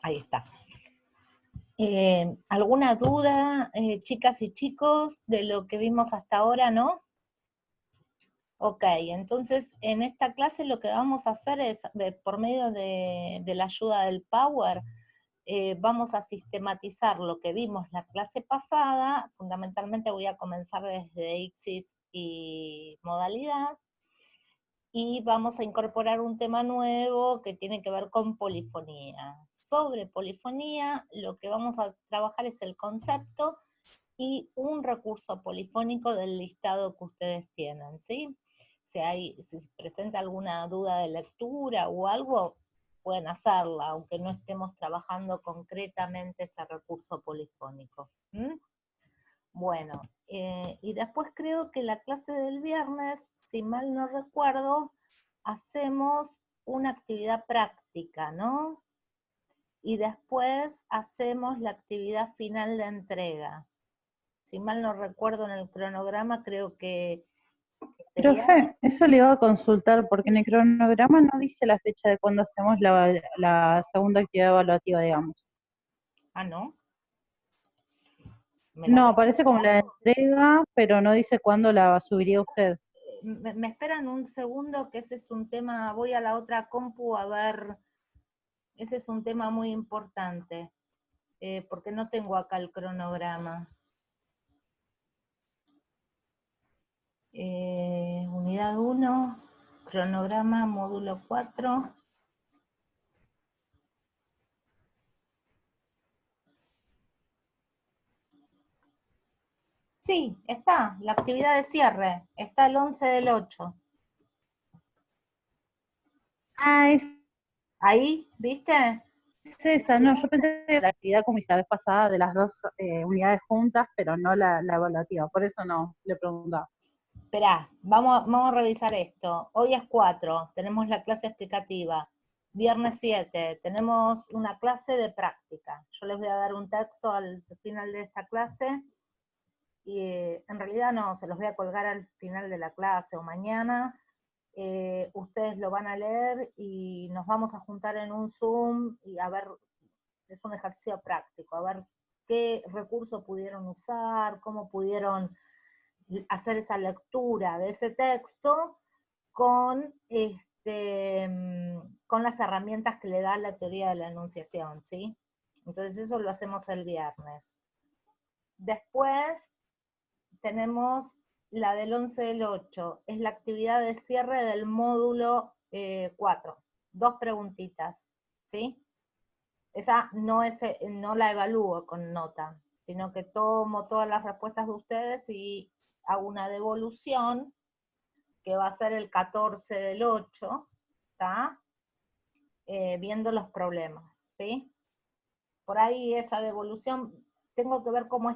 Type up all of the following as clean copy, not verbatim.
Ahí está. ¿Alguna duda, chicas y chicos, de lo que vimos hasta ahora, no? Ok, entonces en esta clase lo que vamos a hacer es, por medio de la ayuda del Power, vamos a sistematizar lo que vimos la clase pasada. Fundamentalmente voy a comenzar desde ICSIS y modalidad, y vamos a incorporar un tema nuevo que tiene que ver con polifonía. Sobre polifonía, lo que vamos a trabajar es el concepto y un recurso polifónico del listado que ustedes tienen, ¿sí? Si se presenta alguna duda de lectura o algo, pueden hacerla, aunque no estemos trabajando concretamente ese recurso polifónico. ¿Mm? Bueno, y después creo que la clase del viernes, si mal no recuerdo, hacemos una actividad práctica, ¿no? Y después hacemos la actividad final de entrega. Si mal no recuerdo en el cronograma, creo que sería... Profe, eso le iba a consultar, porque en el cronograma no dice la fecha de cuándo hacemos la segunda actividad evaluativa, digamos. Ah, ¿no? Me la No, voy a... aparece como la entrega, pero no dice cuándo la subiría usted. Me esperan un segundo, que ese es un tema, voy a la otra compu a ver, ese es un tema muy importante, porque no tengo acá el cronograma. Unidad 1, cronograma, módulo 4. Sí, está, la actividad de cierre, está el 11 del 8. Ah, Ahí, ¿viste? es esa, no, yo pensé que la actividad como hice la vez pasada de las dos unidades juntas, pero no la evaluativa, por eso no le preguntaba. Esperá, vamos a revisar esto. Hoy es 4, tenemos la clase explicativa. Viernes 7, tenemos una clase de práctica. Yo les voy a dar un texto al final de esta clase, y en realidad no, se los voy a colgar al final de la clase o mañana. Ustedes lo van a leer y nos vamos a juntar en un Zoom y a ver, es un ejercicio práctico, a ver qué recursos pudieron usar, cómo pudieron hacer esa lectura de ese texto con, con las herramientas que le da la teoría de la enunciación, ¿sí? Entonces eso lo hacemos el viernes. Después tenemos la del 11 del 8, es la actividad de cierre del módulo 4. 2 preguntitas, ¿sí? Esa no la evalúo con nota, sino que tomo todas las respuestas de ustedes y hago una devolución, que va a ser el 14 del 8, ¿está? Viendo los problemas, ¿sí? Por ahí esa devolución, tengo que ver cómo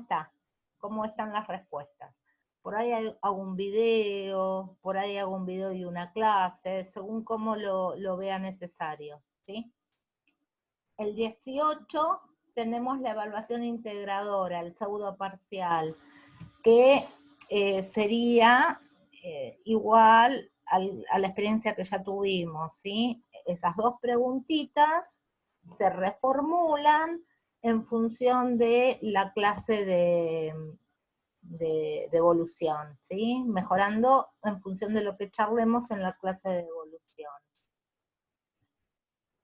están las respuestas. Por ahí hago un video, por ahí hago un video y una clase, según cómo lo vea necesario, ¿sí? El 18 tenemos la evaluación integradora, el pseudo parcial, que sería igual a la experiencia que ya tuvimos, ¿sí? Esas 2 preguntitas se reformulan en función de la clase de evolución, ¿sí? Mejorando en función de lo que charlemos en la clase de evolución.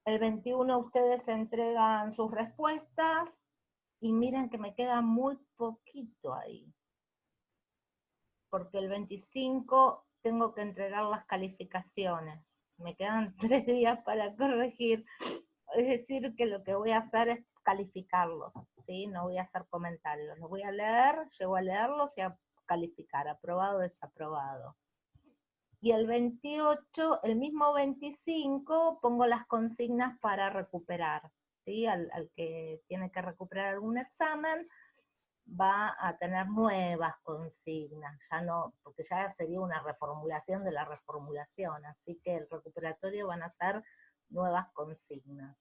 El 21 ustedes entregan sus respuestas, y miren que me queda muy poquito ahí, porque el 25 tengo que entregar las calificaciones. Me quedan 3 días para corregir, es decir, que lo que voy a hacer es calificarlos, ¿sí? No voy a hacer comentarios, los voy a leer, llego a leerlos y a calificar, aprobado o desaprobado. Y el 28, el mismo 25, pongo las consignas para recuperar, ¿sí? Al que tiene que recuperar algún examen, va a tener nuevas consignas, ya no, porque ya sería una reformulación de la reformulación, así que el recuperatorio van a ser nuevas consignas.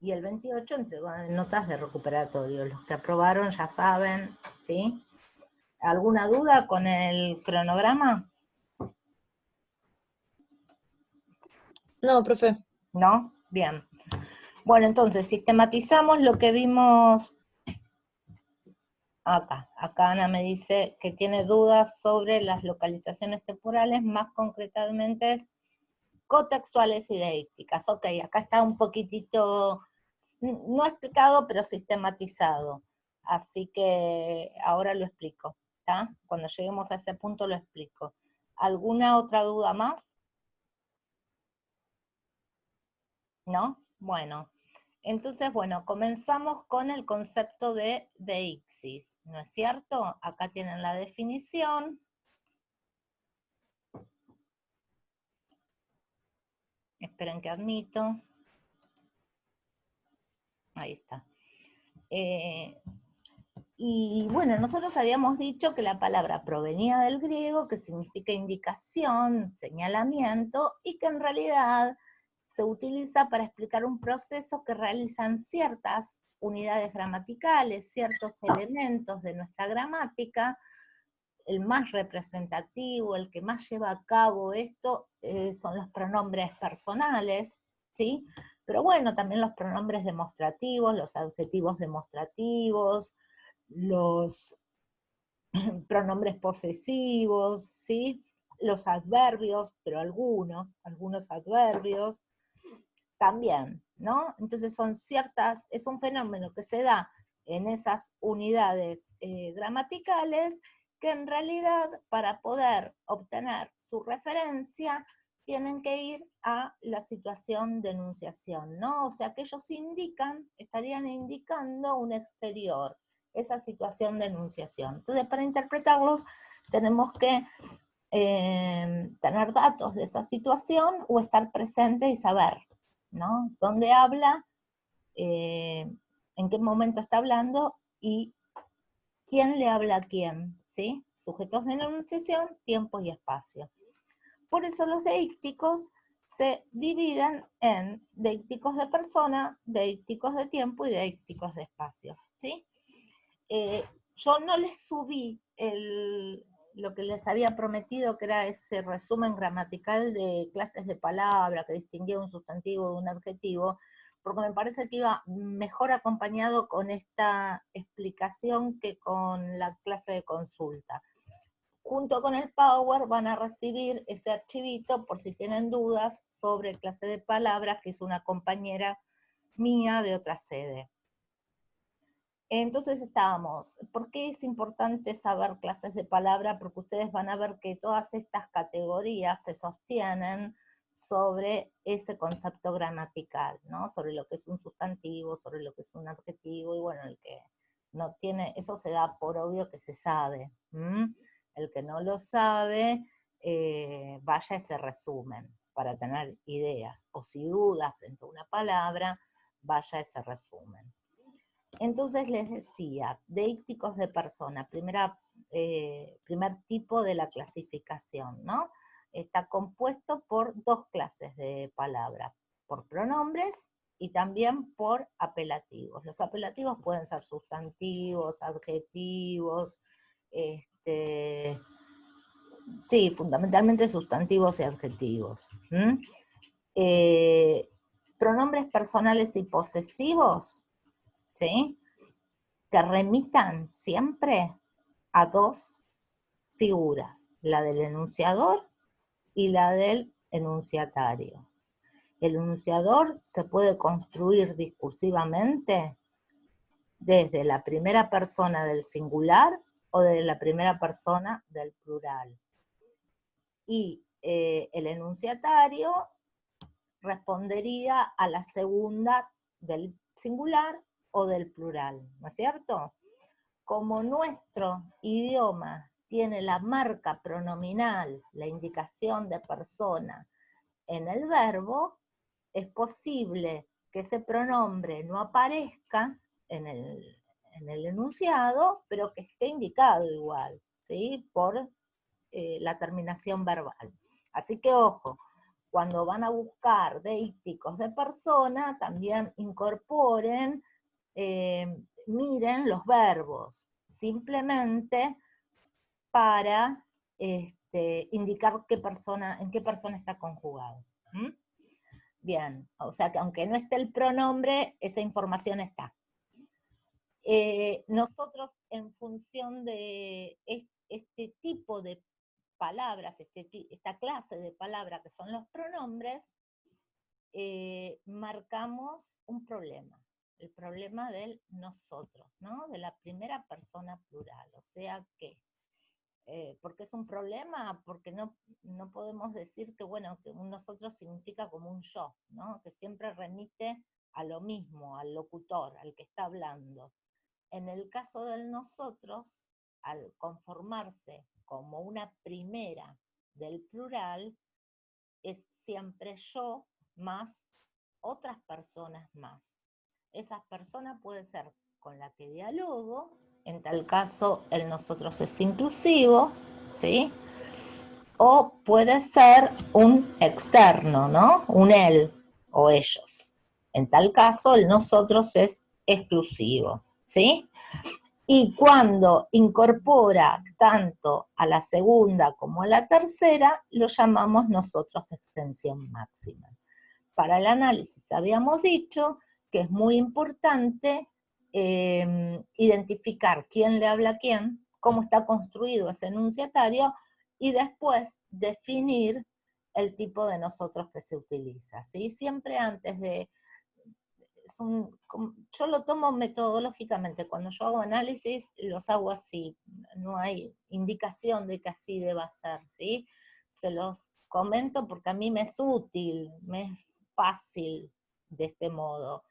Y el 28 entregó notas de recuperatorio, los que aprobaron ya saben, ¿sí? ¿Alguna duda con el cronograma? No, profe. ¿No? Bien. Bueno, entonces, sistematizamos lo que vimos acá. Acá Ana me dice que tiene dudas sobre las localizaciones temporales, más concretamente cotextuales y deícticas. Ok, acá está un poquitito, no explicado, pero sistematizado. Así que ahora lo explico, ¿está? Cuando lleguemos a ese punto lo explico. ¿Alguna otra duda más? ¿No? Bueno, entonces, bueno, comenzamos con el concepto de deixis, ¿no es cierto? Acá tienen la definición. Esperen que admito. Ahí está. Y bueno, nosotros habíamos dicho que la palabra provenía del griego, que significa indicación, señalamiento, y que en realidad se utiliza para explicar un proceso que realizan ciertas unidades gramaticales, ciertos elementos de nuestra gramática. El más representativo, el que más lleva a cabo esto, son los pronombres personales, ¿sí? Pero bueno, también los pronombres demostrativos, los adjetivos demostrativos, los pronombres posesivos, ¿sí? Los adverbios, pero algunos adverbios también, ¿no? Entonces es un fenómeno que se da en esas unidades gramaticales que en realidad para poder obtener su referencia tienen que ir a la situación de enunciación, ¿no? O sea que ellos estarían indicando un exterior, esa situación de enunciación. Entonces, para interpretarlos tenemos que tener datos de esa situación o estar presente y saber, ¿no? Dónde habla, en qué momento está hablando y quién le habla a quién, ¿sí? Sujetos de enunciación, tiempo y espacio. Por eso los deícticos se dividen en deícticos de persona, deícticos de tiempo y deícticos de espacio, ¿sí? Yo no les subí lo que les había prometido, que era ese resumen gramatical de clases de palabra, que distinguía un sustantivo de un adjetivo, porque me parece que iba mejor acompañado con esta explicación que con la clase de consulta. Junto con el Power van a recibir ese archivito por si tienen dudas sobre clase de palabras que hizo una compañera mía de otra sede. Entonces estábamos, ¿por qué es importante saber clases de palabra? Porque ustedes van a ver que todas estas categorías se sostienen sobre ese concepto gramatical, ¿no? Sobre lo que es un sustantivo, sobre lo que es un adjetivo, y bueno, el que no tiene, eso se da por obvio que se sabe. El que no lo sabe, vaya ese resumen para tener ideas, o si duda frente a una palabra, vaya ese resumen. Entonces les decía, deícticos de persona, primer tipo de la clasificación, ¿no? Está compuesto por dos clases de palabras, por pronombres y también por apelativos. Los apelativos pueden ser sustantivos, adjetivos, sí, fundamentalmente sustantivos y adjetivos. Pronombres personales y posesivos, ¿sí? Que remitan siempre a dos figuras, la del enunciador y la del enunciatario. El enunciador se puede construir discursivamente desde la primera persona del singular o desde la primera persona del plural. Y el enunciatario respondería a la segunda del singular o del plural, ¿no es cierto? Como nuestro idioma tiene la marca pronominal, la indicación de persona en el verbo, es posible que ese pronombre no aparezca en el enunciado, pero que esté indicado igual, ¿sí? Por la terminación verbal. Así que ojo, cuando van a buscar deícticos de persona, también incorporen, miren los verbos, simplemente para indicar en qué persona está conjugado. Bien, o sea que aunque no esté el pronombre, esa información está. Nosotros, en función de este tipo de palabras, esta clase de palabras que son los pronombres, marcamos un problema, el problema del nosotros, ¿no? De la primera persona plural, o sea que, ¿por qué es un problema? Porque no podemos decir que, bueno, que un nosotros significa como un yo, ¿no? Que siempre remite a lo mismo, al locutor, al que está hablando. En el caso del nosotros, al conformarse como una primera del plural, es siempre yo más otras personas más. Esas personas puede ser con la que dialogo, en tal caso el nosotros es inclusivo, ¿sí? O puede ser un externo, ¿no? Un él o ellos. En tal caso el nosotros es exclusivo, ¿sí? Y cuando incorpora tanto a la segunda como a la tercera, lo llamamos nosotros de extensión máxima. Para el análisis habíamos dicho que es muy importante identificar quién le habla a quién, cómo está construido ese enunciatario, y después definir el tipo de nosotros que se utiliza, ¿sí? Siempre antes de... yo lo tomo metodológicamente, cuando yo hago análisis los hago así, no hay indicación de que así deba ser, ¿sí? Se los comento porque a mí me es útil, me es fácil de este modo.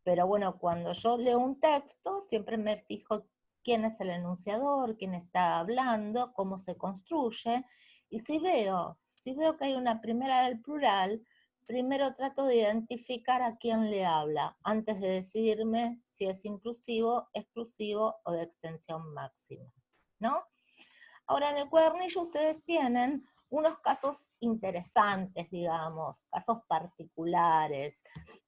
Pero bueno, cuando yo leo un texto, siempre me fijo quién es el enunciador, quién está hablando, cómo se construye, y si veo que hay una primera del plural, primero trato de identificar a quién le habla, antes de decidirme si es inclusivo, exclusivo o de extensión máxima, ¿no? Ahora, en el cuadernillo ustedes tienen unos casos interesantes, digamos, casos particulares.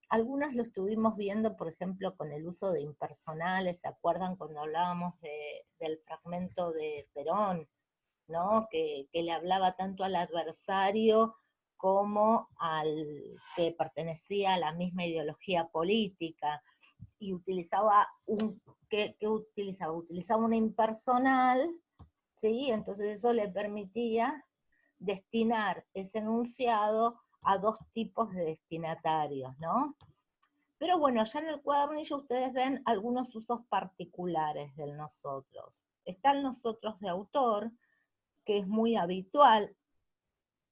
Algunos lo estuvimos viendo, por ejemplo, con el uso de impersonales. ¿Se acuerdan cuando hablábamos del fragmento de Perón, ¿no? Que le hablaba tanto al adversario como al que pertenecía a la misma ideología política, y utilizaba utilizaba una impersonal, ¿sí? Entonces eso le permitía destinar ese enunciado a dos tipos de destinatarios, ¿no? Pero bueno, ya en el cuadernillo ustedes ven algunos usos particulares del nosotros. Está el nosotros de autor, que es muy habitual,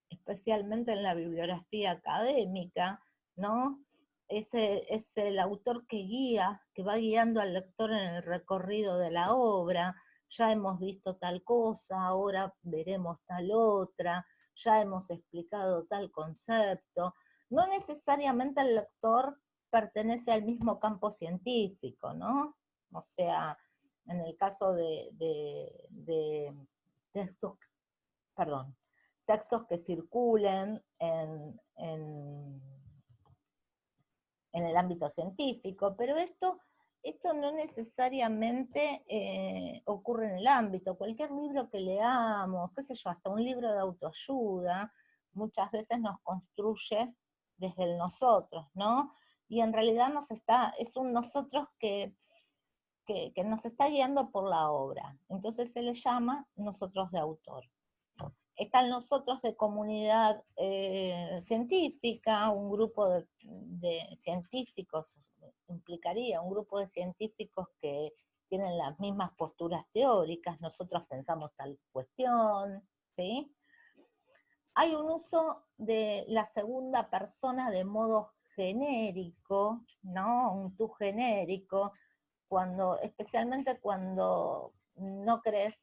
especialmente en la bibliografía académica, ¿no? Es el autor que guía, que va guiando al lector en el recorrido de la obra. Ya hemos visto tal cosa, ahora veremos tal otra, ya hemos explicado tal concepto. No necesariamente el lector pertenece al mismo campo científico, ¿no? O sea, en el caso de textos, perdón, textos que circulen en el ámbito científico, pero esto no necesariamente ocurre en el ámbito. Cualquier libro que leamos, qué sé yo, hasta un libro de autoayuda, muchas veces nos construye desde el nosotros, ¿no? Y en realidad es un nosotros que nos está guiando por la obra. Entonces se le llama nosotros de autor. Están nosotros de comunidad científica, un grupo de científicos, implicaría un grupo de científicos que tienen las mismas posturas teóricas, nosotros pensamos tal cuestión, ¿sí? Hay un uso de la segunda persona de modo genérico, ¿no? Un tú genérico, especialmente cuando no querés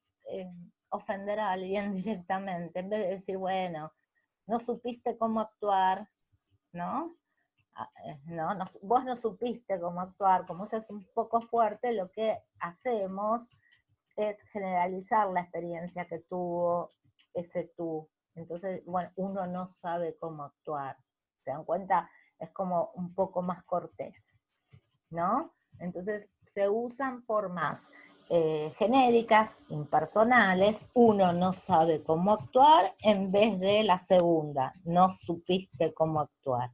ofender a alguien directamente, en vez de decir, bueno, no supiste cómo actuar, ¿no? Vos no supiste cómo actuar, como eso es un poco fuerte, lo que hacemos es generalizar la experiencia que tuvo ese tú. Entonces, bueno, uno no sabe cómo actuar. ¿Se dan cuenta? Es como un poco más cortés, ¿no? Entonces, se usan formas genéricas, impersonales, uno no sabe cómo actuar, en vez de la segunda, no supiste cómo actuar,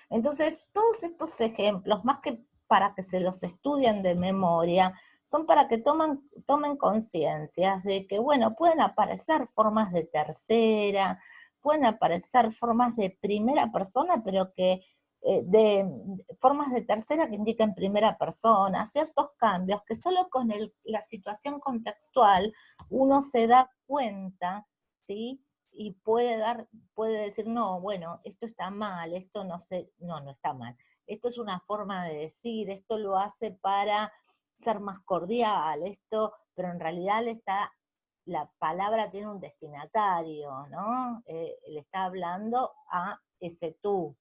Entonces, todos estos ejemplos, más que para que se los estudien de memoria, son para que tomen conciencia de que, bueno, pueden aparecer formas de tercera, pueden aparecer formas de primera persona, pero que de formas de tercera que indican primera persona, ciertos cambios que solo con la situación contextual uno se da cuenta, ¿sí? Y puede decir, no, bueno, esto está mal, esto no está mal. Esto es una forma de decir, esto lo hace para ser más cordial, pero en realidad la palabra tiene un destinatario, ¿no? Le está hablando a ese tú.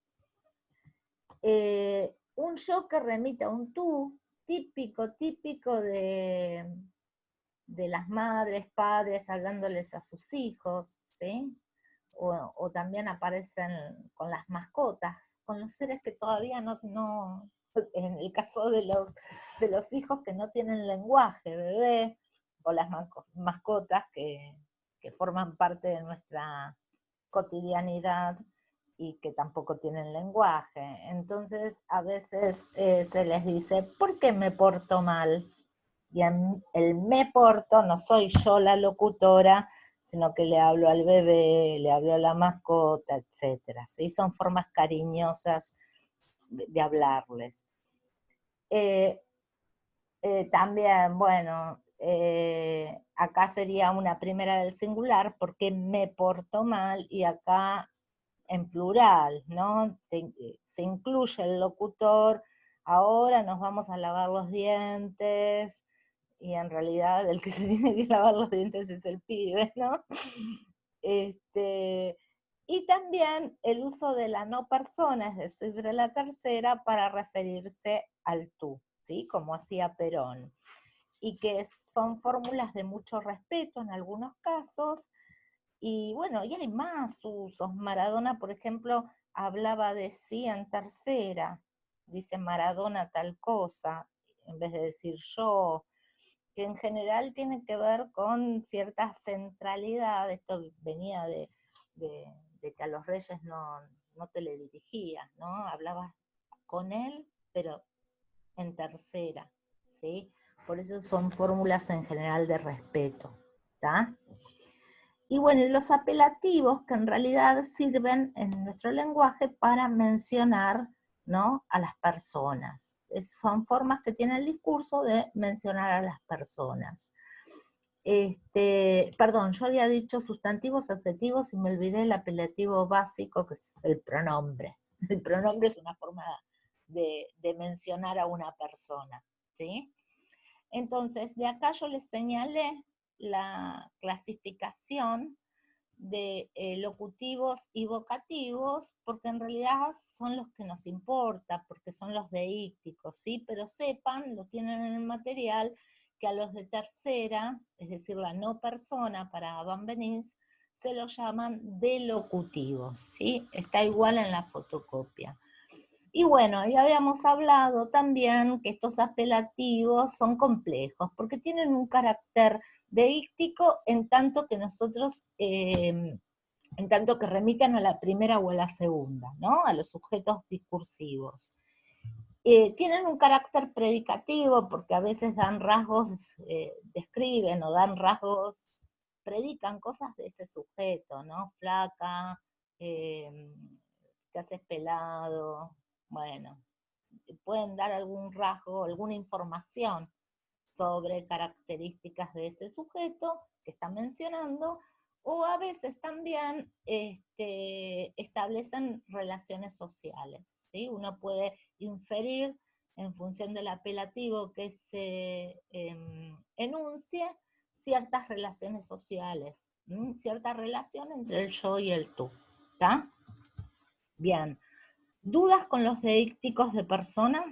Un yo que remite a un tú, típico de las madres, padres, hablándoles a sus hijos, ¿sí? O también aparecen con las mascotas, con los seres que todavía no en el caso de los hijos que no tienen lenguaje, bebé, o las mascotas que forman parte de nuestra cotidianidad y que tampoco tienen lenguaje. Entonces, a veces se les dice, ¿por qué me porto mal? Y el me porto no soy yo la locutora, sino que le hablo al bebé, le hablo a la mascota, etcétera. ¿Sí? Son formas cariñosas de hablarles. También, bueno, acá sería una primera del singular, porque me porto mal, y acá en plural, ¿no? Se incluye el locutor, ahora nos vamos a lavar los dientes, y en realidad el que se tiene que lavar los dientes es el pibe, ¿no? Y también el uso de la no persona, es decir, de la tercera, para referirse al tú, ¿sí? Como hacía Perón. Y que son fórmulas de mucho respeto en algunos casos, y bueno, y hay más usos. Maradona, por ejemplo, hablaba de sí en tercera, dice Maradona tal cosa, en vez de decir yo, que en general tiene que ver con cierta centralidad. Esto venía de que a los reyes no te le dirigías, ¿no? Hablabas con él, pero en tercera, ¿sí? Por eso son fórmulas en general de respeto, ¿está? Y bueno, los apelativos, que en realidad sirven en nuestro lenguaje para mencionar, ¿no?, a las personas. Son formas que tiene el discurso de mencionar a las personas. Perdón, yo había dicho sustantivos, adjetivos, y me olvidé el apelativo básico, que es el pronombre. El pronombre es una forma de mencionar a una persona, ¿sí? Entonces, de acá yo les señalé la clasificación de locutivos y vocativos, porque en realidad son los que nos importa, porque son los deícticos, ¿sí? Pero sepan, lo tienen en el material, que a los de tercera, es decir, la no persona para Van Benís, se los llaman delocutivos, ¿sí? Está igual en la fotocopia. Y bueno, ya habíamos hablado también que estos apelativos son complejos, porque tienen un carácter deíctico en tanto que en tanto que remiten a la primera o a la segunda, ¿no? A los sujetos discursivos. Tienen un carácter predicativo, porque a veces dan rasgos, describen o dan rasgos, predican cosas de ese sujeto, ¿no? Flaca, te haces pelado, bueno, pueden dar algún rasgo, alguna información sobre características de ese sujeto que está mencionando, o a veces también establecen relaciones sociales, ¿sí? Uno puede inferir, en función del apelativo que se enuncie, ciertas relaciones sociales, cierta relación entre el yo y el tú, ¿está? Bien. ¿Dudas con los deícticos de persona?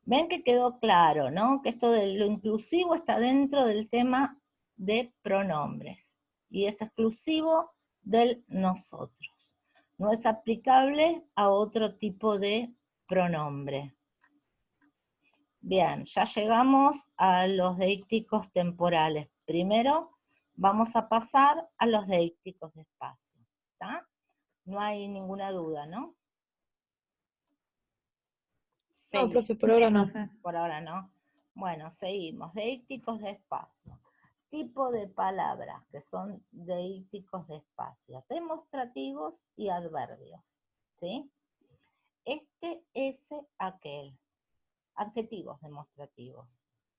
Ven que quedó claro, ¿no? Que esto de lo inclusivo está dentro del tema de pronombres, y es exclusivo del nosotros. No es aplicable a otro tipo de pronombre. Bien, ya llegamos a los deícticos temporales. Primero vamos a pasar a los deícticos de espacio, ¿está? No hay ninguna duda, ¿no? No, profe, por ahora no. Por ahora no. Bueno, seguimos. Deícticos de espacio. Tipo de palabras que son deícticos de espacio. Demostrativos y adverbios. ¿Sí? Este, ese, aquel. Adjetivos demostrativos.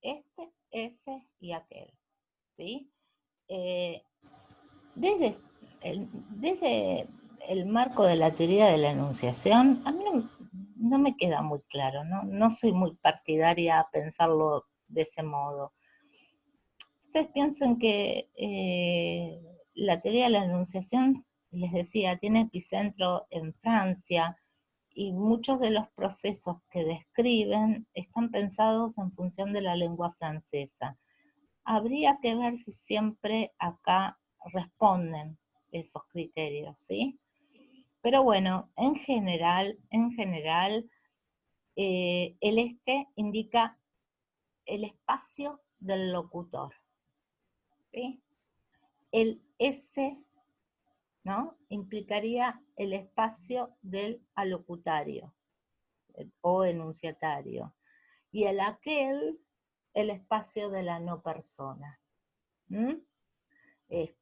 Este, ese y aquel. ¿Sí? Desde el marco de la teoría de la enunciación, a mí no me queda muy claro, no soy muy partidaria a pensarlo de ese modo. Ustedes piensan que la teoría de la enunciación, les decía, tiene epicentro en Francia, y muchos de los procesos que describen están pensados en función de la lengua francesa. Habría que ver si siempre acá responden esos criterios, ¿sí? Pero bueno, en general, el este indica el espacio del locutor, ¿sí? El S, ¿no? Implicaría el espacio del alocutario o enunciatario. Y el aquel, el espacio de la no persona.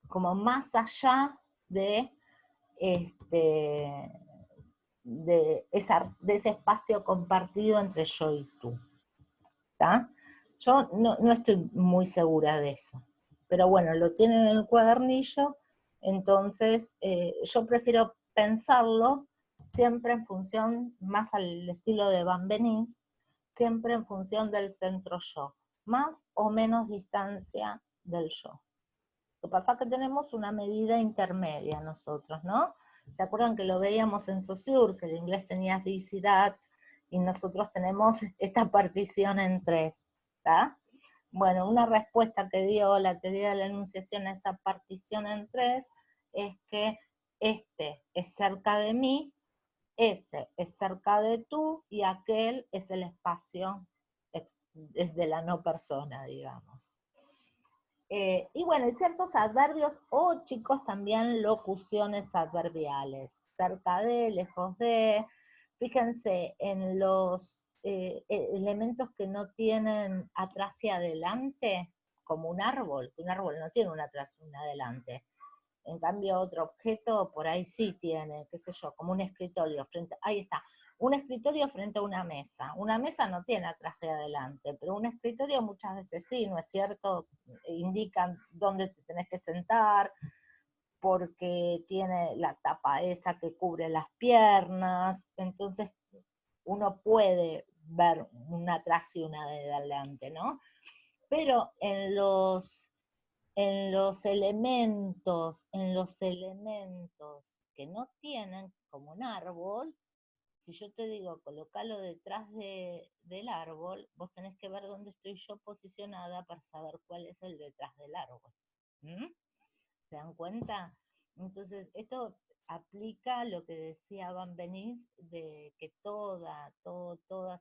Como más allá de ese espacio compartido entre yo y tú. ¿Tá? Yo no estoy muy segura de eso, pero bueno, lo tienen en el cuadernillo, entonces yo prefiero pensarlo siempre en función, más al estilo de Van Benís, siempre en función del centro yo, más o menos distancia del yo. Lo que pasa es que tenemos una medida intermedia nosotros, ¿no? ¿Se acuerdan que lo veíamos en Saussure, que el inglés tenía this y that, y nosotros tenemos esta partición en tres, ¿está? Bueno, una respuesta que dio la teoría de la enunciación a esa partición en tres es que este es cerca de mí, ese es cerca de tú, y aquel es el espacio de la no persona, digamos. Y bueno, y ciertos adverbios o, chicos, también locuciones adverbiales, cerca de, lejos de. Fíjense en los elementos que no tienen atrás y adelante, como un árbol no tiene un atrás y un adelante. En cambio, otro objeto por ahí sí tiene, qué sé yo, como un escritorio, ahí está, un escritorio frente a una mesa. Una mesa no tiene atrás y adelante, pero un escritorio muchas veces sí, ¿no es cierto? Indican dónde te tenés que sentar, porque tiene la tapa esa que cubre las piernas, entonces uno puede ver una atrás y una de adelante, ¿no? Pero en los elementos que no tienen, como un árbol, si yo te digo colocalo detrás del árbol, vos tenés que ver dónde estoy yo posicionada para saber cuál es el detrás del árbol. ¿Se dan cuenta? Entonces, esto aplica lo que decía Van Benís, de que todas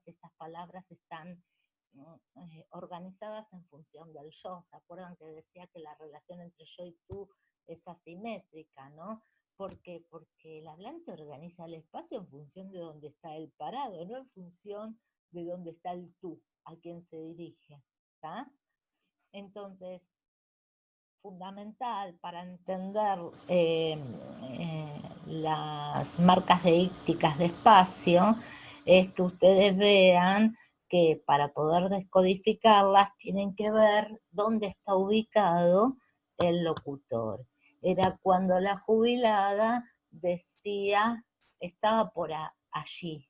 estas palabras están organizadas en función del yo. ¿Se acuerdan que decía que la relación entre yo y tú es asimétrica, ¿no? ¿Por qué? Porque el hablante organiza el espacio en función de dónde está el parado, no en función de dónde está el tú, a quien se dirige, ¿está? Entonces, fundamental para entender las marcas deícticas de espacio es que ustedes vean que para poder descodificarlas tienen que ver dónde está ubicado el locutor. Era cuando la jubilada decía, estaba por allí,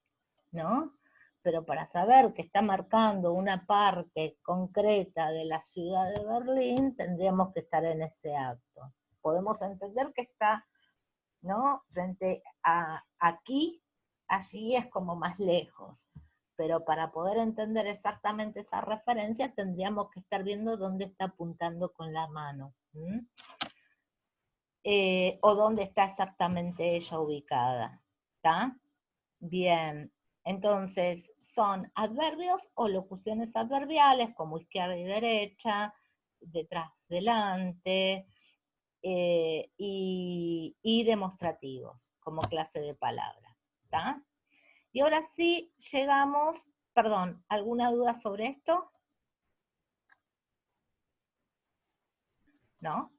¿no? Pero para saber que está marcando una parte concreta de la ciudad de Berlín, tendríamos que estar en ese acto. Podemos entender que está, ¿no? Frente a aquí, allí es como más lejos, pero para poder entender exactamente esa referencia tendríamos que estar viendo dónde está apuntando con la mano. O dónde está exactamente ella ubicada. ¿Está? Bien, entonces son adverbios o locuciones adverbiales como izquierda y derecha, detrás, delante, y demostrativos como clase de palabra. ¿Está? Y ahora sí llegamos Perdón, ¿alguna duda sobre esto? ¿No?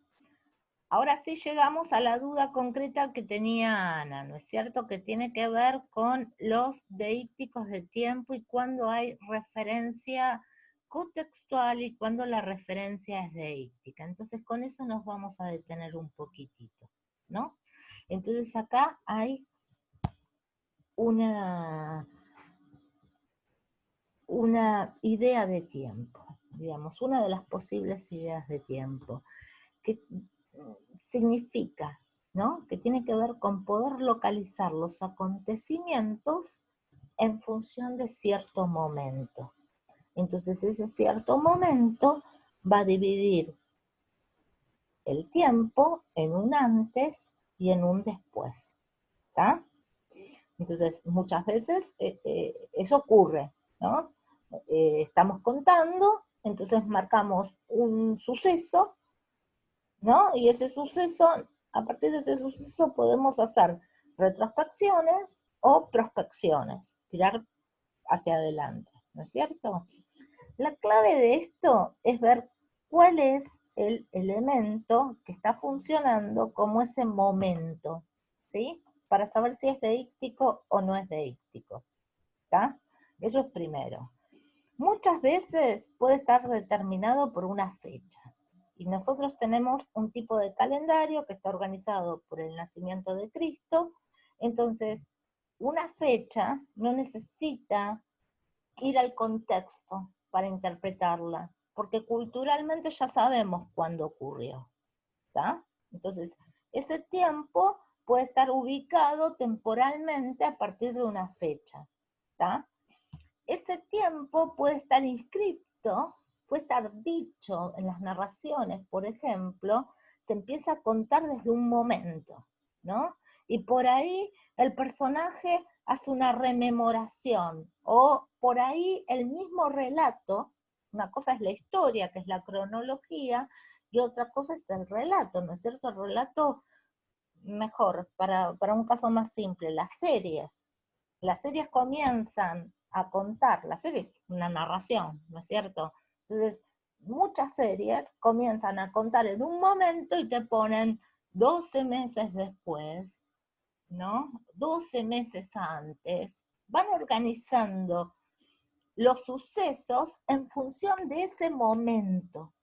Ahora sí llegamos a la duda concreta que tenía Ana, ¿no es cierto? Que tiene que ver con los deícticos de tiempo y cuando hay referencia cotextual y cuando la referencia es deíctica. Entonces con eso nos vamos a detener un poquitito, ¿no? Entonces acá hay una idea de tiempo, digamos, una de las posibles ideas de tiempo, que significa, ¿no? Que tiene que ver con poder localizar los acontecimientos en función de cierto momento. Entonces ese cierto momento va a dividir el tiempo en un antes y en un después. ¿Está? Entonces muchas veces eso ocurre, ¿no? Estamos contando, entonces marcamos un suceso, ¿no? Y ese suceso, a partir de ese suceso podemos hacer retrospecciones o prospecciones, tirar hacia adelante, ¿no es cierto? La clave de esto es ver cuál es el elemento que está funcionando como ese momento, ¿sí? Para saber si es deíctico o no es deíctico, ¿está? Eso es primero. Muchas veces puede estar determinado por una fecha. Y nosotros tenemos un tipo de calendario que está organizado por el nacimiento de Cristo. Entonces, una fecha no necesita ir al contexto para interpretarla, porque culturalmente ya sabemos cuándo ocurrió, ¿está? Entonces, ese tiempo puede estar ubicado temporalmente a partir de una fecha, ¿está? Ese tiempo puede estar inscrito, puede estar dicho en las narraciones, por ejemplo, se empieza a contar desde un momento, ¿no? Y por ahí el personaje hace una rememoración, o por ahí el mismo relato, una cosa es la historia, que es la cronología, y otra cosa es el relato, ¿no es cierto? El relato, mejor, para un caso más simple, las series. Las series comienzan a contar, la serie es una narración, ¿no es cierto? Entonces, muchas series comienzan a contar en un momento y te ponen 12 meses después, ¿no? 12 meses antes, van organizando los sucesos en función de ese momento.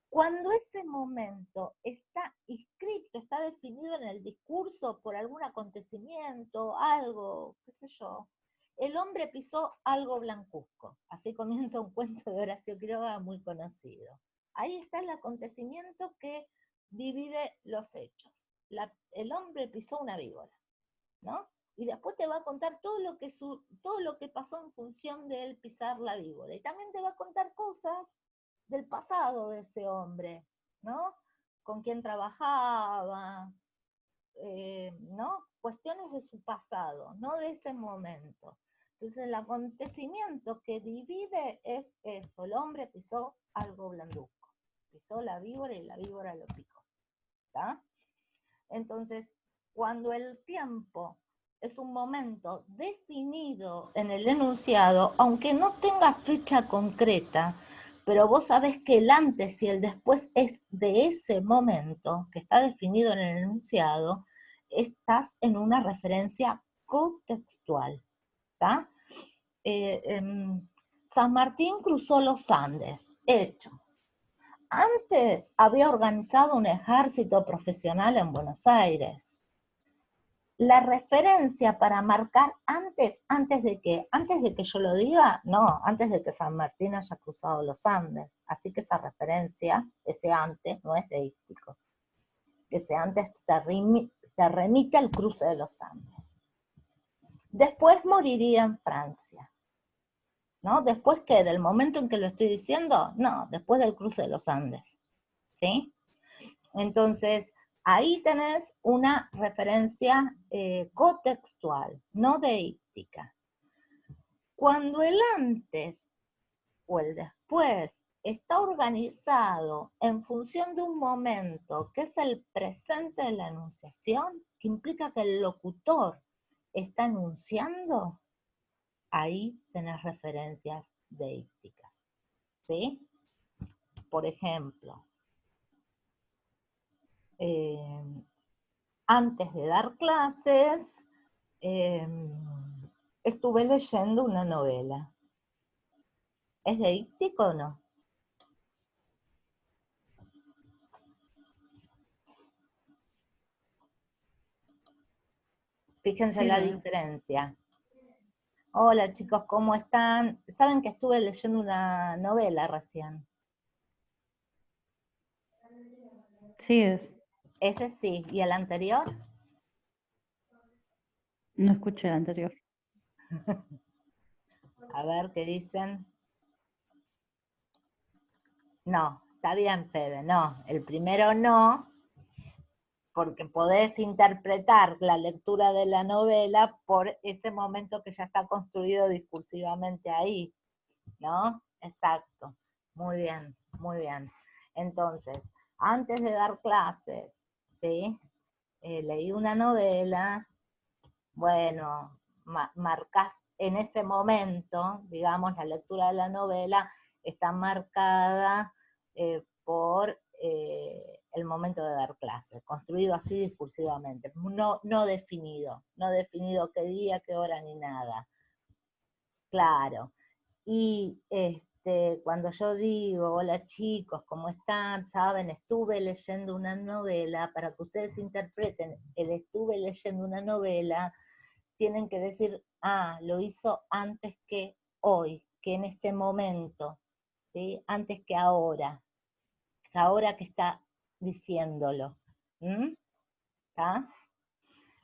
Cuando ese momento está inscrito, está definido en el discurso por algún acontecimiento, algo, qué sé yo, el hombre pisó algo blancuzco. Así comienza un cuento de Horacio Quiroga muy conocido. Ahí está el acontecimiento que divide los hechos. El hombre pisó una víbora, ¿no? Y después te va a contar todo lo que pasó en función de él pisar la víbora. Y también te va a contar cosas del pasado de ese hombre, ¿no? Con quién trabajaba, ¿no? Cuestiones de su pasado, no de ese momento. Entonces el acontecimiento que divide es eso, el hombre pisó algo blanduzco, pisó la víbora y la víbora lo picó, ¿está? Entonces, cuando el tiempo es un momento definido en el enunciado, aunque no tenga fecha concreta, pero vos sabés que el antes y el después es de ese momento que está definido en el enunciado, estás en una referencia contextual, ¿está? San Martín cruzó los Andes, hecho. Antes había organizado un ejército profesional en Buenos Aires. La referencia para marcar antes de que yo lo diga, no, antes de que San Martín haya cruzado los Andes. Así que esa referencia, ese antes, no es deístico. Ese antes te remite al cruce de los Andes. Después moriría en Francia. ¿No? ¿Después qué? ¿Del momento en que lo estoy diciendo? No, después del cruce de los Andes. ¿Sí? Entonces, ahí tenés una referencia cotextual, no deística. Cuando el antes o el después está organizado en función de un momento que es el presente de la enunciación, que implica que el locutor está enunciando, ahí tenés referencias deícticas, ¿sí? Por ejemplo, antes de dar clases, estuve leyendo una novela. ¿Es deíctico o no? Fíjense Sí, la lo es. diferencia. Hola chicos, ¿cómo están? Saben que estuve leyendo una novela recién. Sí es. Ese sí, ¿y el anterior? No escuché el anterior. A ver qué dicen. No, está bien, Fede, no. El primero no, porque podés interpretar la lectura de la novela por ese momento que ya está construido discursivamente ahí, ¿no? Exacto. Muy bien, muy bien. Entonces, antes de dar clases, ¿sí? Leí una novela, bueno, marcás en ese momento, digamos, la lectura de la novela está marcada por el momento de dar clase, construido así discursivamente, no definido qué día, qué hora ni nada. Claro. Y cuando yo digo, hola chicos, ¿cómo están? Saben, estuve leyendo una novela, para que ustedes interpreten, el estuve leyendo una novela, tienen que decir, lo hizo antes que hoy, que en este momento, ¿sí? Antes que ahora que está diciéndolo. ¿Está?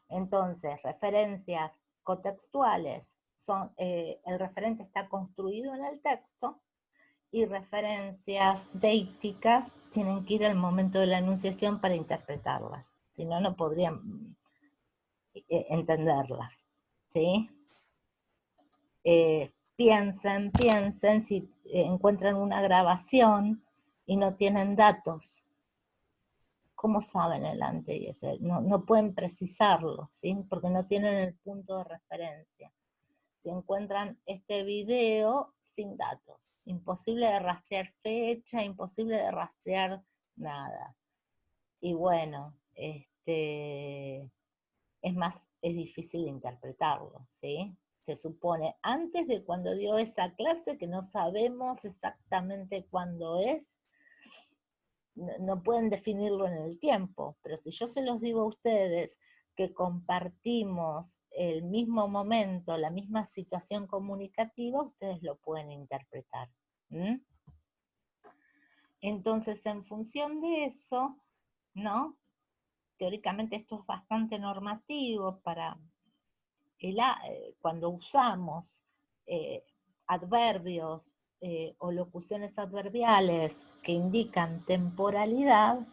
Entonces, referencias cotextuales son, el referente está construido en el texto, y referencias deícticas tienen que ir al momento de la enunciación para interpretarlas, si no, no podrían entenderlas, ¿sí? Piensen si encuentran una grabación y no tienen datos. ¿Cómo saben el antes y ese? No pueden precisarlo, ¿sí? Porque no tienen el punto de referencia. Si encuentran este video sin datos, imposible de rastrear fecha, imposible de rastrear nada. Y bueno, es difícil de interpretarlo, ¿sí? Se supone, antes de cuando dio esa clase, que no sabemos exactamente cuándo es, no pueden definirlo en el tiempo, pero si yo se los digo a ustedes que compartimos el mismo momento, la misma situación comunicativa, ustedes lo pueden interpretar. Entonces, en función de eso, ¿no? Teóricamente esto es bastante normativo para cuando usamos adverbios o locuciones adverbiales que indican temporalidad,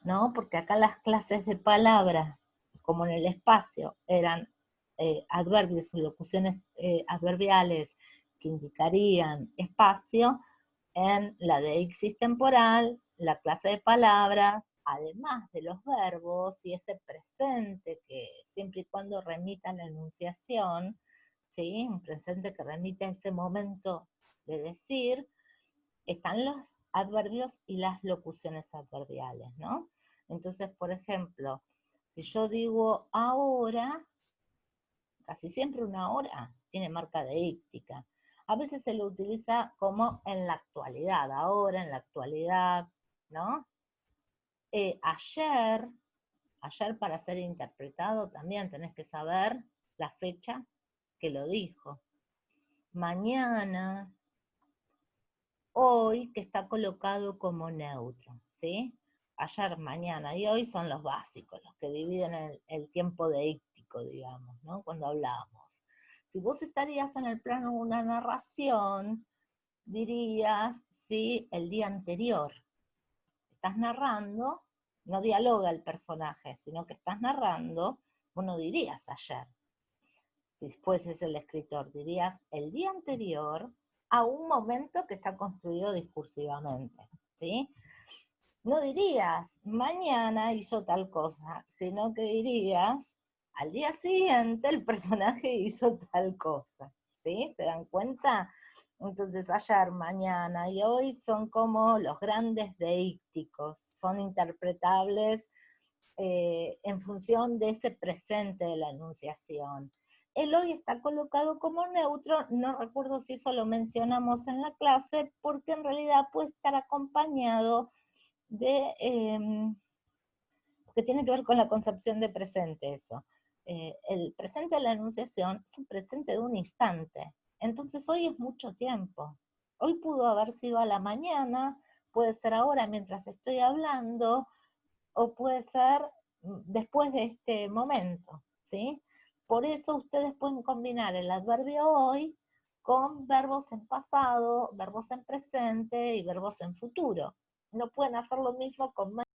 ¿no? Porque acá las clases de palabra, como en el espacio, eran adverbios o locuciones adverbiales que indicarían espacio. En la deixis temporal, la clase de palabras, además de los verbos y ese presente que siempre y cuando remita a la enunciación, ¿sí? Un presente que remite a ese momento de decir, están los adverbios y las locuciones adverbiales, ¿no? Entonces, por ejemplo, si yo digo ahora, casi siempre una hora tiene marca deíctica. A veces se lo utiliza como en la actualidad, ahora, en la actualidad, ¿no? Ayer para ser interpretado también tenés que saber la fecha que lo dijo. Mañana, hoy, que está colocado como neutro, ¿sí? Ayer, mañana y hoy son los básicos, los que dividen el tiempo deíctico, digamos, ¿no? Cuando hablamos. Si vos estarías en el plano de una narración, dirías, sí, el día anterior. Estás narrando, no dialoga el personaje, sino que estás narrando, vos no dirías ayer. Si fueses el escritor, dirías el día anterior a un momento que está construido discursivamente, ¿sí? No dirías mañana hizo tal cosa, sino que dirías al día siguiente el personaje hizo tal cosa. ¿sí? ¿Se dan cuenta? Entonces ayer, mañana y hoy son como los grandes deícticos, son interpretables en función de ese presente de la enunciación. El hoy está colocado como neutro, no recuerdo si eso lo mencionamos en la clase, porque en realidad puede estar acompañado de, que tiene que ver con la concepción de presente eso. El presente de la enunciación es un presente de un instante, entonces hoy es mucho tiempo. Hoy pudo haber sido a la mañana, puede ser ahora mientras estoy hablando, o puede ser después de este momento, ¿sí? Por eso ustedes pueden combinar el adverbio hoy con verbos en pasado, verbos en presente y verbos en futuro. No pueden hacer lo mismo con